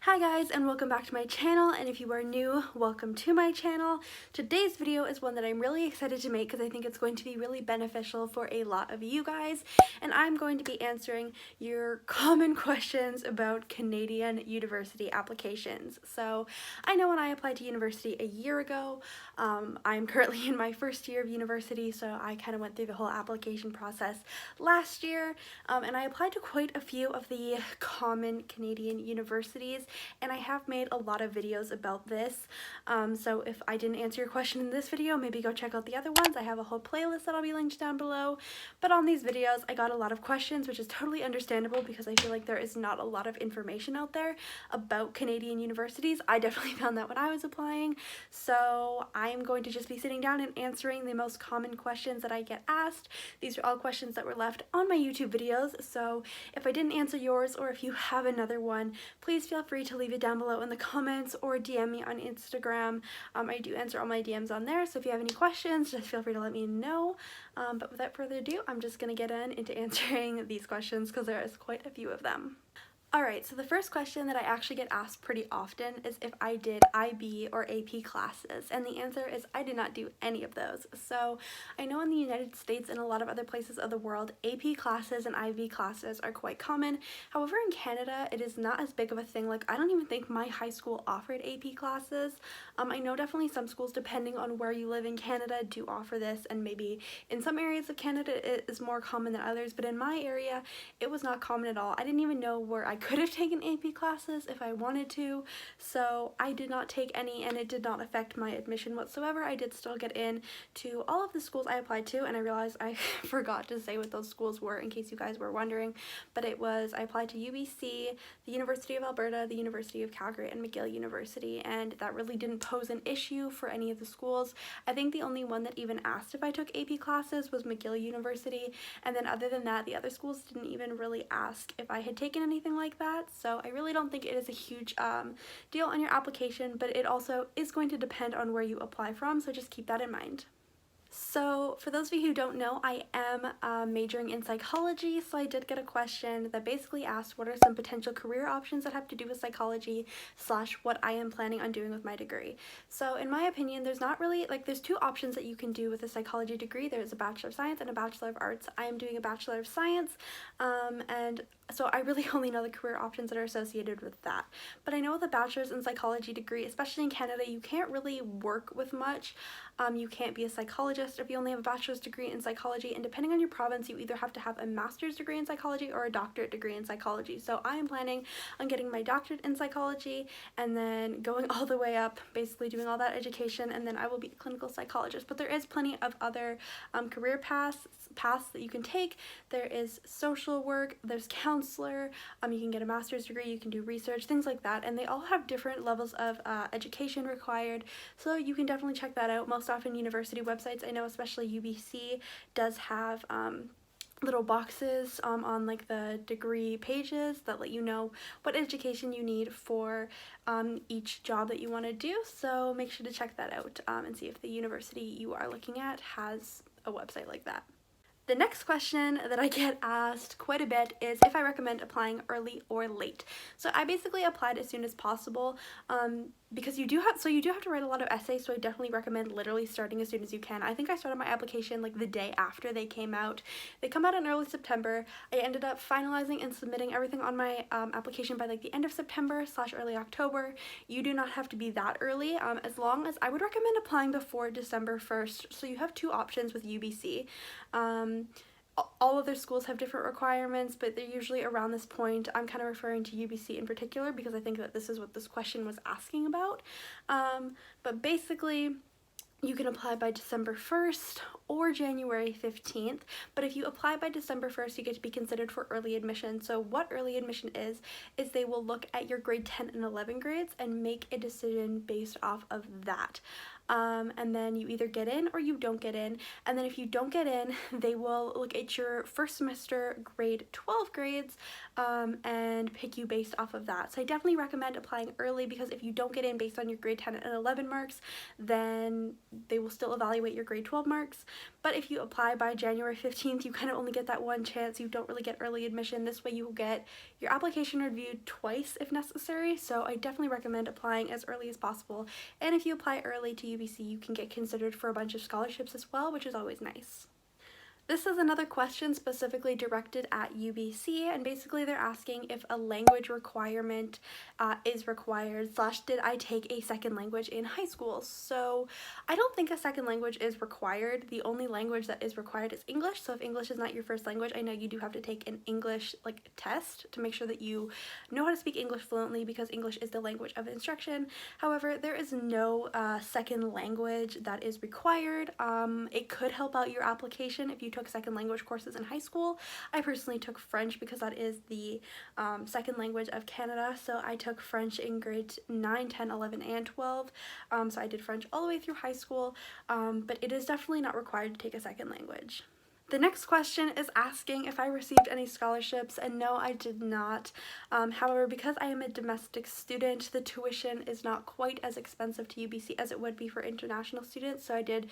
Hi guys, and welcome back to my channel, and if you are new, welcome to my channel. Today's video is one that I'm really excited to make because I think it's going to be really beneficial for a lot of you guys, and I'm going to be answering your common questions about Canadian university applications. So I know when I applied to university a year ago, I'm currently in my first year of university, so I kind of went through the whole application process last year, and I applied to quite a few of the common Canadian universities, and I have made a lot of videos about this, so if I didn't answer your question in this video, maybe go check out the other ones. I have a whole playlist that'll be linked down below. But on these videos I got a lot of questions, which is totally understandable because I feel like there is not a lot of information out there about Canadian universities. I definitely found that when I was applying, so I'm going to just be sitting down and answering the most common questions that I get asked. These are all questions that were left on my YouTube videos, so if I didn't answer yours or if you have another one, please feel free to leave it down below in the comments or DM me on Instagram. I do answer all my DMs on there, so if you have any questions, just feel free to let me know. But without further ado, I'm just going to get into answering these questions because there is quite a few of them. Alright, so the first question that I actually get asked pretty often is if I did IB or AP classes, and the answer is I did not do any of those. So I know in the United States and a lot of other places of the world, AP classes and IB classes are quite common. However, in Canada, it is not as big of a thing. Like, I don't even think my high school offered AP classes. I know definitely some schools, depending on where you live in Canada, do offer this, and maybe in some areas of Canada it is more common than others, but in my area, it was not common at all. I didn't even know where I could have taken AP classes if I wanted to, so I did not take any, and it did not affect my admission whatsoever. I did still get in to all of the schools I applied to, and I realized I forgot to say what those schools were in case you guys were wondering, but it was, I applied to UBC, the University of Alberta, the University of Calgary, and McGill University, and that really didn't pose an issue for any of the schools. I think the only one that even asked if I took AP classes was McGill University, and then other than that, the other schools didn't even really ask if I had taken anything like that. So I really don't think it is a huge deal on your application, but it also is going to depend on where you apply from, so just keep that in mind. So for those of you who don't know, I am majoring in psychology, so I did get a question that basically asked what are some potential career options that have to do with psychology / what I am planning on doing with my degree. So in my opinion, there's not really, like, there's two options that you can do with a psychology degree. There's a Bachelor of Science and a Bachelor of Arts. I am doing a Bachelor of Science, and so I really only know the career options that are associated with that. But I know with a Bachelor's in Psychology degree, especially in Canada, you can't really work with much. You can't be a psychologist if you only have a bachelor's degree in psychology, and depending on your province, you either have to have a master's degree in psychology or a doctorate degree in psychology. So I am planning on getting my doctorate in psychology and then going all the way up, basically doing all that education, and then I will be a clinical psychologist. But there is plenty of other career paths that you can take. There is social work, there's counselor, you can get a master's degree, you can do research, things like that, and they all have different levels of education required, so you can definitely check that out. Most often university websites, I know especially UBC does have little boxes on like the degree pages that let you know what education you need for each job that you want to do, so make sure to check that out and see if the university you are looking at has a website like that. The next question that I get asked quite a bit is if I recommend applying early or late. So I basically applied as soon as possible because you do have to write a lot of essays, so I definitely recommend literally starting as soon as you can. I think I started my application like the day after they came out. They come out in early September. I ended up finalizing and submitting everything on my application by like the end of September / early October. You do not have to be that early, as long as, I would recommend applying before December 1st. So you have two options with UBC. All of their schools have different requirements, but they're usually around this point. I'm kind of referring to UBC in particular because I think that this is what this question was asking about. But basically, you can apply by December 1st or January 15th, but if you apply by December 1st, you get to be considered for early admission. So what early admission is they will look at your grade 10 and 11 grades and make a decision based off of that. And then you either get in or you don't get in, and then if you don't get in, they will look at your first semester grade 12 grades and pick you based off of that. So I definitely recommend applying early, because if you don't get in based on your grade 10 and 11 marks, then they will still evaluate your grade 12 marks. But if you apply by January 15th, you kind of only get that one chance. You don't really get early admission. This way you will get your application reviewed twice if necessary, so I definitely recommend applying as early as possible. And if you apply early to UBC, you can get considered for a bunch of scholarships as well, which is always nice. This is another question specifically directed at UBC, and basically they're asking if a language requirement is required / did I take a second language in high school. So I don't think a second language is required. The only language that is required is English. So if English is not your first language, I know you do have to take an English test to make sure that you know how to speak English fluently, because English is the language of instruction. However, there is no second language that is required. It could help out your application if you took second language courses in high school. I personally took French because that is the second language of Canada, so I took French in grades 9, 10, 11, and 12, so I did French all the way through high school, but it is definitely not required to take a second language. The next question is asking if I received any scholarships, and no, I did not. However, because I am a domestic student, the tuition is not quite as expensive to UBC as it would be for international students, so I did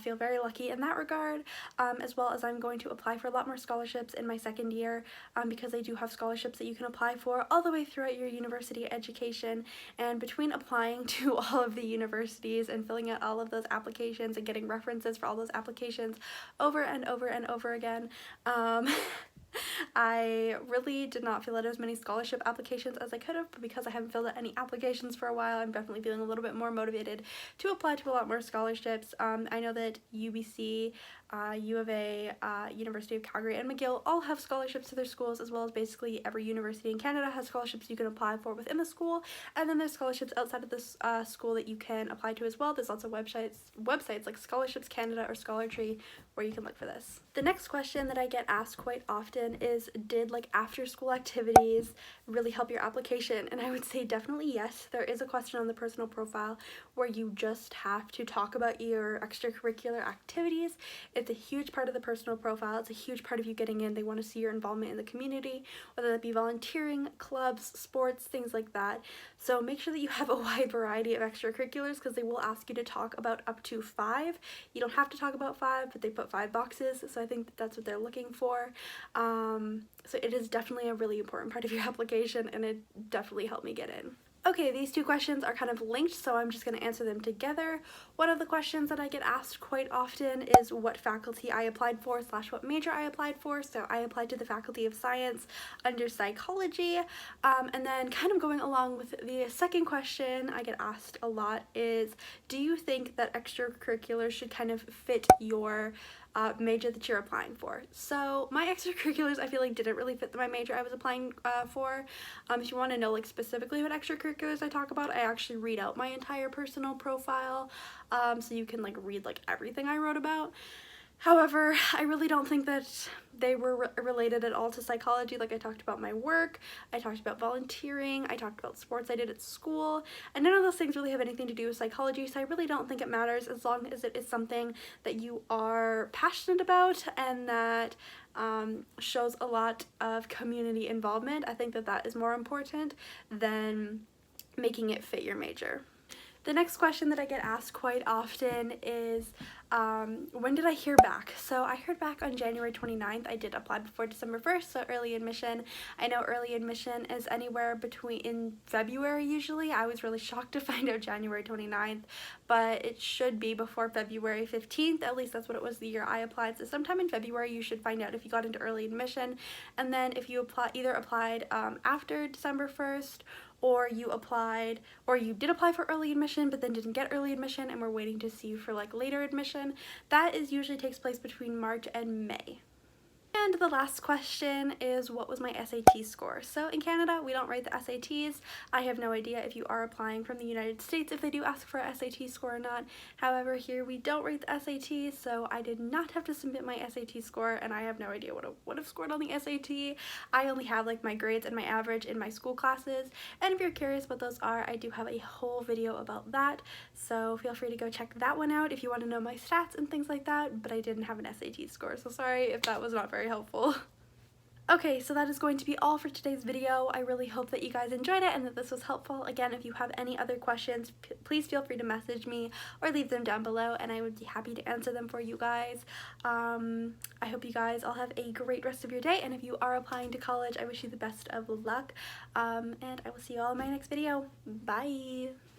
feel very lucky in that regard, as well as I'm going to apply for a lot more scholarships in my second year, because they do have scholarships that you can apply for all the way throughout your university education. And between applying to all of the universities and filling out all of those applications and getting references for all those applications over and over and over again, I really did not fill out as many scholarship applications as I could have, but because I haven't filled out any applications for a while, I'm definitely feeling a little bit more motivated to apply to a lot more scholarships. I know that UBC, U of A, University of Calgary, and McGill all have scholarships to their schools, as well as basically every university in Canada has scholarships you can apply for within the school, and then there's scholarships outside of this school that you can apply to as well. There's lots of websites like Scholarships Canada or Scholartree where you can look for this. The next question that I get asked quite often is, did after school activities really help your application? And I would say definitely yes. There is a question on the personal profile where you just have to talk about your extracurricular activities. It's a huge part of the personal profile. It's a huge part of you getting in. They want to see your involvement in the community, whether that be volunteering, clubs, sports, things like that. So make sure that you have a wide variety of extracurriculars, because they will ask you to talk about up to 5. You don't have to talk about 5, but they put 5 boxes, so I think that's what they're looking for. So it is definitely a really important part of your application, and it definitely helped me get in. Okay, these two questions are kind of linked, so I'm just going to answer them together. One of the questions that I get asked quite often is what faculty I applied for / what major I applied for. So I applied to the Faculty of Science under psychology. And then kind of going along with the second question I get asked a lot is, do you think that extracurriculars should kind of fit your major that you're applying for? So my extracurriculars, I feel like, didn't really fit my major I was applying for. If you want to know specifically what extracurriculars I talk about, I actually read out my entire personal profile, so you can read everything I wrote about. However, I really don't think that they were related at all to psychology. I talked about my work, I talked about volunteering, I talked about sports I did at school, and none of those things really have anything to do with psychology, so I really don't think it matters as long as it is something that you are passionate about and that shows a lot of community involvement. I think that that is more important than making it fit your major. The next question that I get asked quite often is, when did I hear back? So I heard back on January 29th. I did apply before December 1st, so early admission. I know early admission is anywhere in February usually. I was really shocked to find out January 29th, but it should be before February 15th. At least that's what it was the year I applied. So sometime in February you should find out if you got into early admission. And then if you applied after December 1st, or you did apply for early admission but then didn't get early admission and we're waiting to see for later admission, that usually takes place between March and May. And the last question is, what was my SAT score? So in Canada, we don't write the SATs. I have no idea if you are applying from the United States if they do ask for a SAT score or not. However, here we don't write the SATs, so I did not have to submit my SAT score, and I have no idea what I would have scored on the SAT. I only have my grades and my average in my school classes, and if you're curious what those are, I do have a whole video about that, so feel free to go check that one out if you want to know my stats and things like that, but I didn't have an SAT score, so sorry if that was not very helpful. Okay, so that is going to be all for today's video. I really hope that you guys enjoyed it and that this was helpful. Again, if you have any other questions, please feel free to message me or leave them down below and I would be happy to answer them for you guys. I hope you guys all have a great rest of your day, and if you are applying to college, I wish you the best of luck, and I will see you all in my next video. Bye!